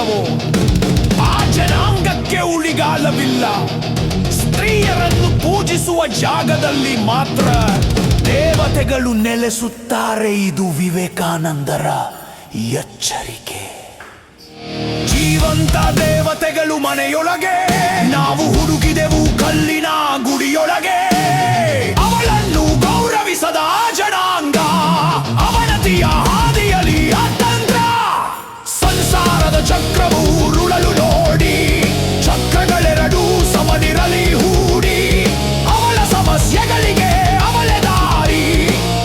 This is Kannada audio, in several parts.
ಇಲ್ಲವೋ ಆ ಜನಾಂಗಕ್ಕೆ ಉಳಿಗಾಲವಿಲ್ಲ. ಸ್ತ್ರೀಯರನ್ನು ಪೂಜಿಸುವ ಜಾಗದಲ್ಲಿ ಮಾತ್ರ ದೇವತೆಗಳು ನೆಲೆಸುತ್ತಾರೆ. ಇದು ವಿವೇಕಾನಂದರ ಎಚ್ಚರಿಕೆ. ಜೀವಂತ ದೇವತೆಗಳು ಮನೆಯೊಳಗೆ, ನಾವು ಹುಡುಕಿದೆವು ಕಲ್ಲಿನ ಗುಡಿಯೊಳಗೆ. ಅವಳನ್ನು ಗೌರವಿಸದ ಆ ಜನಾಂಗ ಅವನತಿಯ ಹಾದಿಯಲ್ಲಿ ಅತಂತ್ರ. ಸಂಸಾರದ ಚಕ್ರವು ಉರುಳಲು ನೋಡಿ, ಚಕ್ರಗಳೆರಡೂ ಸಮನಿರಲಿ ಹೂಡಿ. ಅವಳ ಸಮಸ್ಯೆಗಳಿಗೆ ಅವಳೆ ದಾರಿ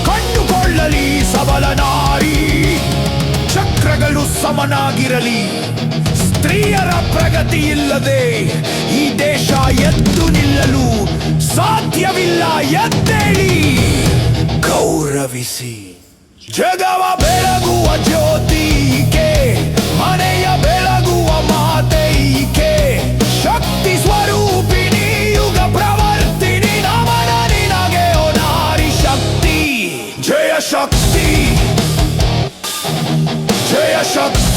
ಕಂಡುಕೊಳ್ಳಲಿ ಸಬಲ ನಾರಿ. ಚಕ್ರಗಳು ಸಮನಾಗಿರಲಿ, ಸ್ತ್ರೀಯರ ಪ್ರಗತಿ ಇಲ್ಲದೆ ಈ ದೇಶ ಎದ್ದು ನಿಲ್ಲಲು ಸಾಧ್ಯವಿಲ್ಲ. ಎದ್ದೇಳಿ ಗೌರವಿಸಿ. ಜಗವ ಬೆಳಗುವ ಜ್ಯೋತಿ ಈಕೆ, ಮನೆಯ ಬೆಳಗುವ ಮಾತೆ ಈಕೆ. ಶಕ್ತಿ ಸ್ವರೂಪಿಣಿ, ಯುಗ ಪ್ರವರ್ತಿನಿ, ನಮನ ನಿನಗೆ ಓ ನಾರಿ ಶಕ್ತಿ. ಜಯ ಶಕ್ತಿ, ಜಯ ಶಕ್ತಿ.